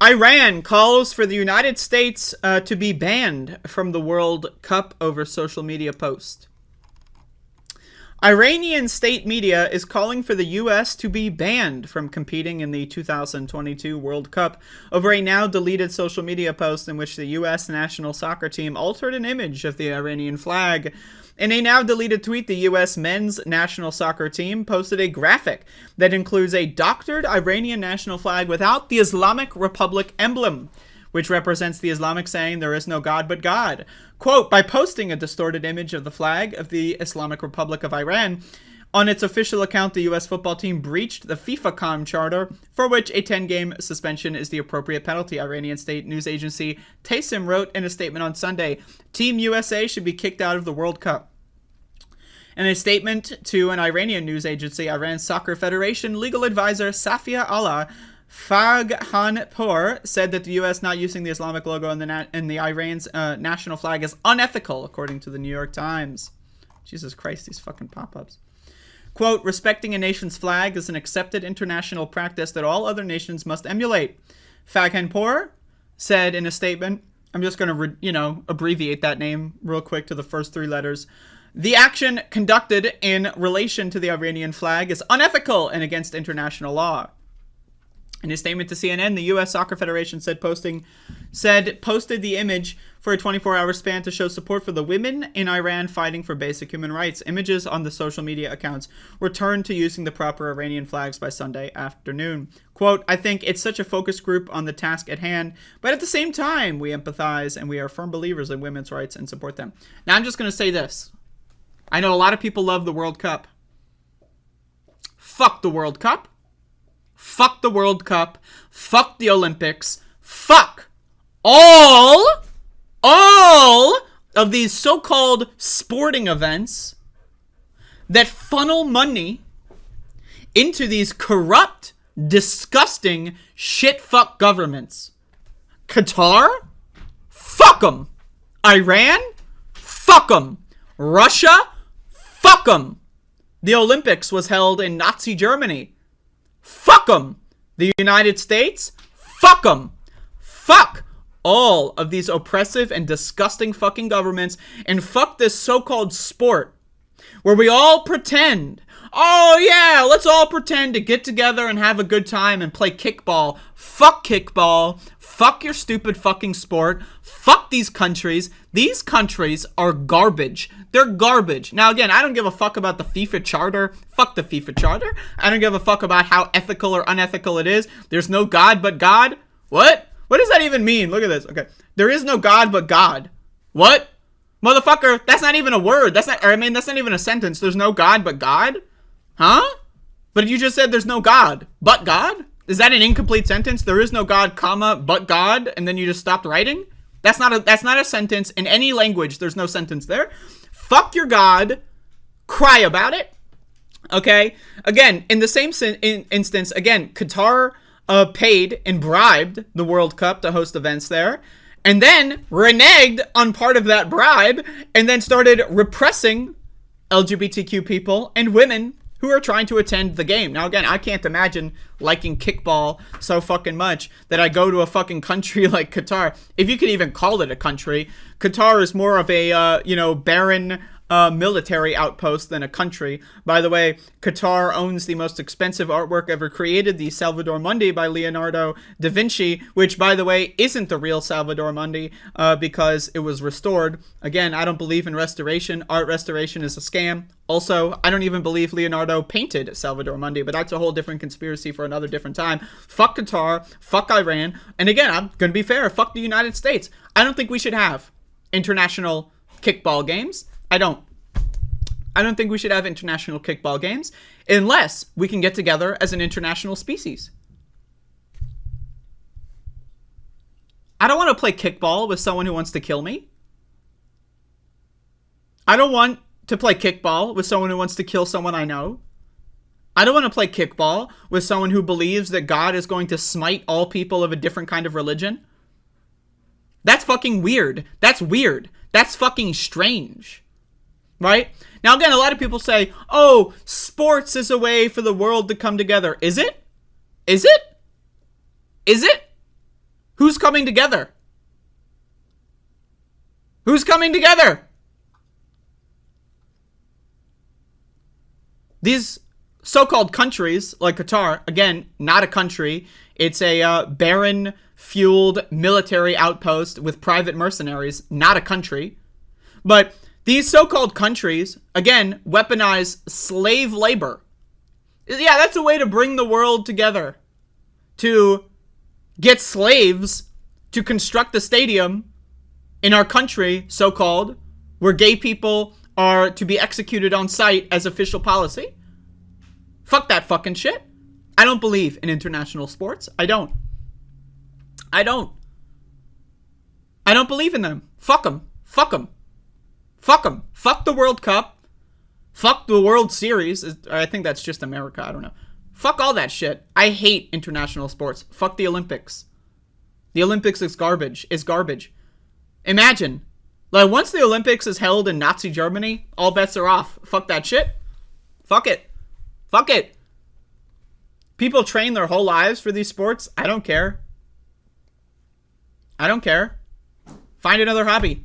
Iran calls for the United States to be banned from the World Cup over social media post. Iranian state media is calling for the U.S. to be banned from competing in the 2022 World Cup over a now deleted social media post in which the U.S. national soccer team altered an image of the Iranian flag. In a now deleted tweet, the U.S. men's national soccer team posted a graphic that includes a doctored Iranian national flag without the Islamic Republic emblem, which represents the Islamic saying, "There is no God but God." Quote, by posting a distorted image of the flag of the Islamic Republic of Iran on its official account, the U.S. football team breached the FIFA charter, for which a 10-game suspension is the appropriate penalty. Iranian state news agency Tassim wrote in a statement on Sunday, Team USA should be kicked out of the World Cup. In a statement to an Iranian news agency, Iran Soccer Federation legal advisor Safia Allah Faghanpour said that the U.S. not using the Islamic logo in the Iran's national flag is unethical, according to the New York Times. Jesus Christ, these fucking pop-ups. Quote, respecting a nation's flag is an accepted international practice that all other nations must emulate. Faghanpour said in a statement, I'm just going to, abbreviate that name real quick to the first three letters. The action conducted in relation to the Iranian flag is unethical and against international law. In a statement to CNN, the U.S. Soccer Federation posted the image for a 24-hour span to show support for the women in Iran fighting for basic human rights. Images on the social media accounts returned to using the proper Iranian flags by Sunday afternoon. Quote, I think it's such a focus group on the task at hand, but at the same time, we empathize and we are firm believers in women's rights and support them. Now, I'm just going to say this. I know a lot of people love the World Cup. Fuck the World Cup. Fuck the World Cup. Fuck the Olympics. Fuck all of these so-called sporting events that funnel money into these corrupt, disgusting, shit-fuck governments. Qatar? Fuck them. Iran? Fuck them. Russia? Fuck them. The Olympics was held in Nazi Germany. Fuck them. The United States? Fuck them. Fuck all of these oppressive and disgusting fucking governments, and fuck this so-called sport where we all pretend, oh yeah, let's all pretend to get together and have a good time and play kickball. Fuck kickball. Fuck your stupid fucking sport. Fuck these countries. These countries are garbage. They're garbage. Now, again, I don't give a fuck about the FIFA charter. Fuck the FIFA charter. I don't give a fuck about how ethical or unethical it is. There's no God but God. What? What does that even mean? Look at this. Okay. There is no God but God. What? Motherfucker, that's not even a word. That's not even a sentence. There's no God but God? Huh? But you just said there's no God but God? Is that an incomplete sentence? There is no God, comma, but God, and then you just stopped writing? That's not a sentence in any language. There's no sentence there. Fuck your God. Cry about it. Okay? Again, in the same instance, again, Qatar paid and bribed the World Cup to host events there, and then reneged on part of that bribe, and then started repressing LGBTQ people and women who are trying to attend the game. Now, again, I can't imagine liking kickball so fucking much that I go to a fucking country like Qatar. If you could even call it a country, Qatar is more of a, barren military outpost than a country. By the way, Qatar owns the most expensive artwork ever created, the Salvator Mundi by Leonardo da Vinci, which, by the way, isn't the real Salvator Mundi because it was restored. Again, I don't believe in restoration. Art restoration is a scam. Also, I don't even believe Leonardo painted Salvator Mundi, but that's a whole different conspiracy for another different time. Fuck Qatar, fuck Iran, and again, I'm going to be fair, fuck the United States. I don't think we should have international kickball games. I don't think we should have international kickball games unless we can get together as an international species. I don't want to play kickball with someone who wants to kill me. I don't want to play kickball with someone who wants to kill someone I know. I don't want to play kickball with someone who believes that God is going to smite all people of a different kind of religion. That's fucking weird. That's weird. That's fucking strange. Right? Now, again, a lot of people say, oh, sports is a way for the world to come together. Is it? Is it? Is it? coming together? Who's coming together? These so-called countries, like Qatar, again, not a country. It's a Baron-fueled military outpost with private mercenaries, not a country. But these so-called countries, again, weaponize slave labor. Yeah, that's a way to bring the world together. To get slaves to construct the stadium in our country, so-called, where gay people are to be executed on site as official policy. Fuck that fucking shit. I don't believe in international sports. I don't believe in them. Fuck them. Fuck them. Fuck them. Fuck the World Cup. Fuck the World Series. I think that's just America. I don't know. Fuck all that shit. I hate international sports. Fuck the Olympics. The Olympics is garbage. Imagine, like, once the Olympics is held in Nazi Germany, all bets are off. Fuck that shit. Fuck it. Fuck it. People train their whole lives for these sports. I don't care. Find another hobby.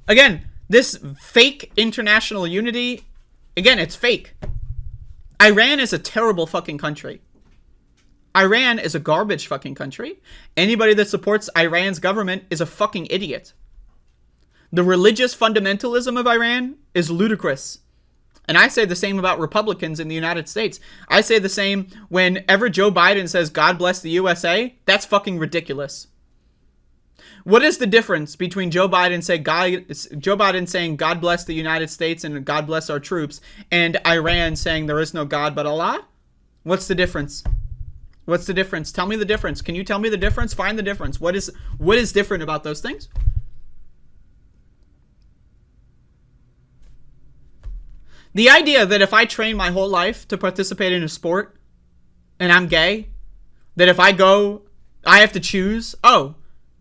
Again, this fake international unity, again, it's fake. Iran is a terrible fucking country. Iran is a garbage fucking country. Anybody that supports Iran's government is a fucking idiot. The religious fundamentalism of Iran is ludicrous. And I say the same about Republicans in the United States. I say the same whenever Joe Biden says, God bless the USA. That's fucking ridiculous. What is the difference between Joe Biden saying God bless the United States and God bless our troops, and Iran saying there is no God but Allah? What's the difference? Tell me the difference. Can you tell me the difference? Find the difference. What is different about those things? The idea that if I train my whole life to participate in a sport and I'm gay, that if I go, I have to choose,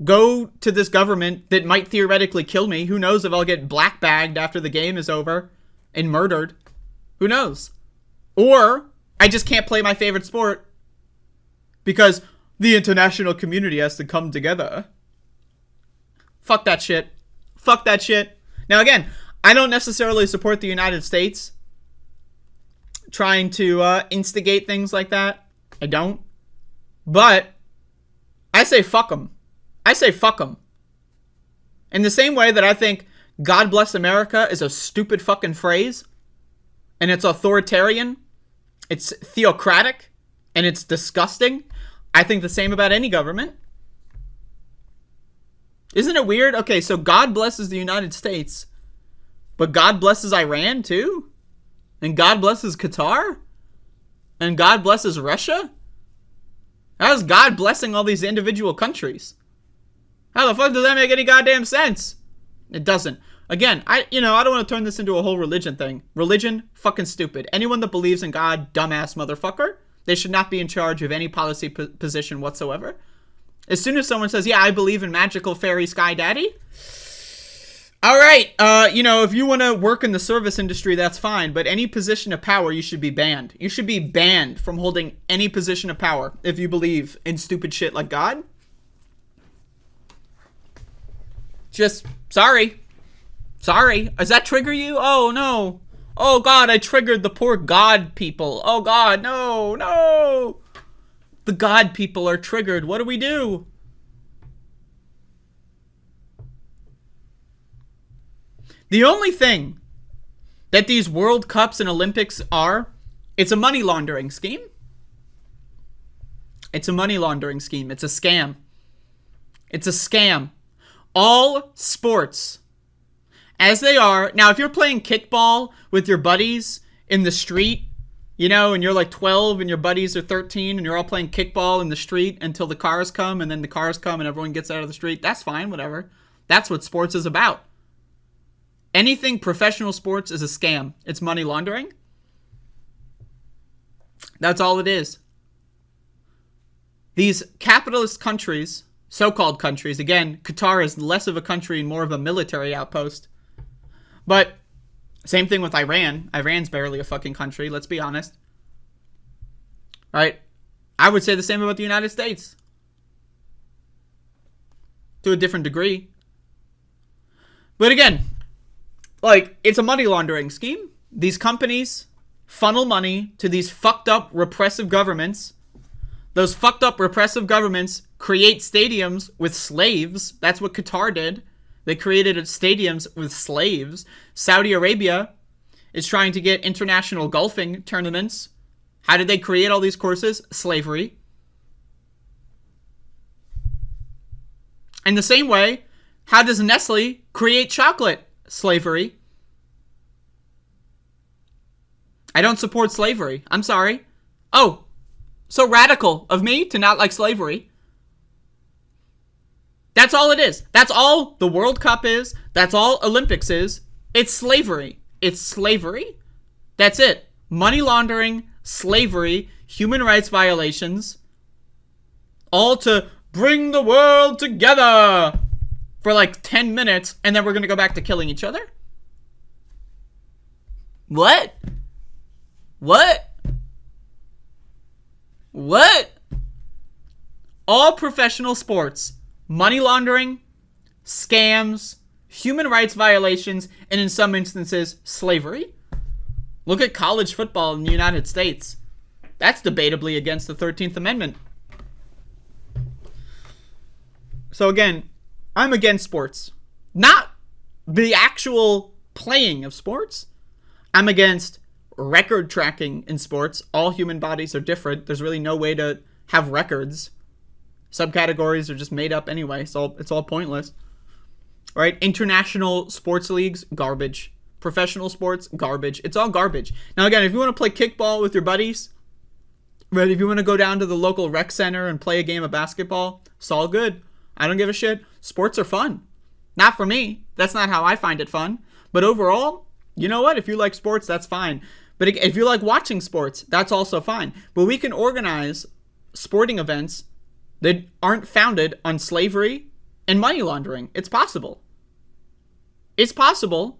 go to this government that might theoretically kill me. Who knows if I'll get black-bagged after the game is over and murdered. Who knows? Or I just can't play my favorite sport because the international community has to come together. Fuck that shit. Now again, I don't necessarily support the United States trying to instigate things like that. I don't. But I say fuck them. In the same way that I think God bless America is a stupid fucking phrase, and it's authoritarian, it's theocratic, and it's disgusting, I think the same about any government. Isn't it weird? Okay, so God blesses the United States, but God blesses Iran too? And God blesses Qatar? And God blesses Russia? How is God blessing all these individual countries? How the fuck does that make any goddamn sense? It doesn't. Again, I don't want to turn this into a whole religion thing. Religion, fucking stupid. Anyone that believes in God, dumbass motherfucker. They should not be in charge of any policy position whatsoever. As soon as someone says, yeah, I believe in magical fairy sky daddy. All right, if you want to work in the service industry, that's fine. But any position of power, you should be banned. You should be banned from holding any position of power if you believe in stupid shit like God. Just, sorry. Does that trigger you? Oh, no. Oh, God, I triggered the poor God people. Oh, God, no. The God people are triggered. What do we do? The only thing that these World Cups and Olympics are, it's a money laundering scheme. It's a scam. All sports, as they are. Now, if you're playing kickball with your buddies in the street, and you're like 12 and your buddies are 13 and you're all playing kickball in the street until the cars come, and then the cars come and everyone gets out of the street, that's fine, whatever. That's what sports is about. Anything professional sports is a scam. It's money laundering. That's all it is. These capitalist countries, so-called countries, again, Qatar is less of a country and more of a military outpost. But same thing with Iran. Iran's barely a fucking country, let's be honest. Right? I would say the same about the United States. to a different degree. But again, like, it's a money laundering scheme. These companies funnel money to these fucked up repressive governments. Those fucked up repressive governments create stadiums with slaves. That's what Qatar did. They created stadiums with slaves. Saudi Arabia is trying to get international golfing tournaments. How did they create all these courses? Slavery. In the same way, how does Nestle create chocolate? Slavery. I don't support slavery. I'm sorry. Oh, so radical of me to not like slavery. That's all it is. That's all the World Cup is. That's all Olympics is. It's slavery. It's slavery. That's it. Money laundering, slavery, human rights violations. All to bring the world together for like 10 minutes, and then we're going to go back to killing each other? What? What? What? All professional sports. Money laundering, scams, human rights violations, and in some instances, slavery. Look at college football in the United States. That's debatably against the 13th Amendment. So again, I'm against sports. Not the actual playing of sports. I'm against record tracking in sports. All human bodies are different. There's really no way to have records. Subcategories are just made up anyway, so it's all pointless. Right? International sports leagues, garbage. Professional sports, garbage. It's all garbage. Now again, if you want to play kickball with your buddies, right, if you want to go down to the local rec center and play a game of basketball, it's all good. I don't give a shit. Sports are fun. Not for me. That's not how I find it fun. But overall, you know what? If you like sports, that's fine. But if you like watching sports, that's also fine. But we can organize sporting events that aren't founded on slavery and money laundering. It's possible. It's possible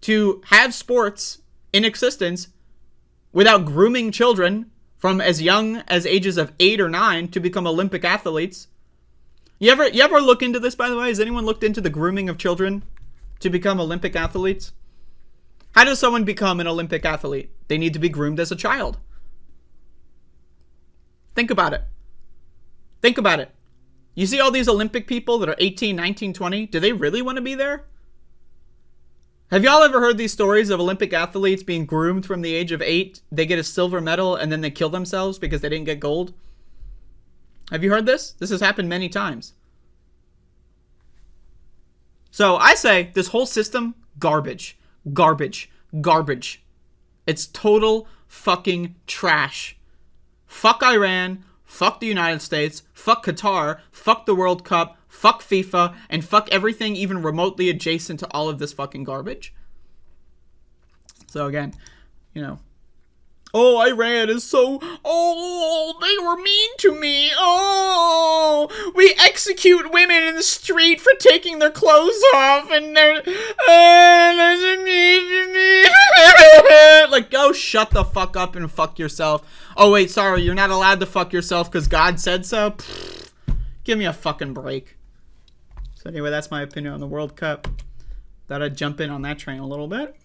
to have sports in existence without grooming children from as young as ages of 8 or 9 to become Olympic athletes. You ever look into this, by the way? Has anyone looked into the grooming of children to become Olympic athletes? How does someone become an Olympic athlete? They need to be groomed as a child. Think about it. Think about it. You see all these Olympic people that are 18, 19, 20? Do they really want to be there? Have y'all ever heard these stories of Olympic athletes being groomed from the age of 8? They get a silver medal and then they kill themselves because they didn't get gold? Have you heard this? This has happened many times. So I say this whole system, garbage. Garbage. Garbage. It's total fucking trash. Fuck Iran. Fuck the United States. Fuck Qatar. Fuck the World Cup. Fuck FIFA. And fuck everything even remotely adjacent to all of this fucking garbage. So again, you know. Oh, Iran is so... Oh, they were mean to me. Oh, we execute women in the street for taking their clothes off. And they're... Like, go shut the fuck up and fuck yourself. Oh, wait, sorry. You're not allowed to fuck yourself because God said so? Pfft, give me a fucking break. So anyway, that's my opinion on the World Cup. Thought I'd jump in on that train a little bit.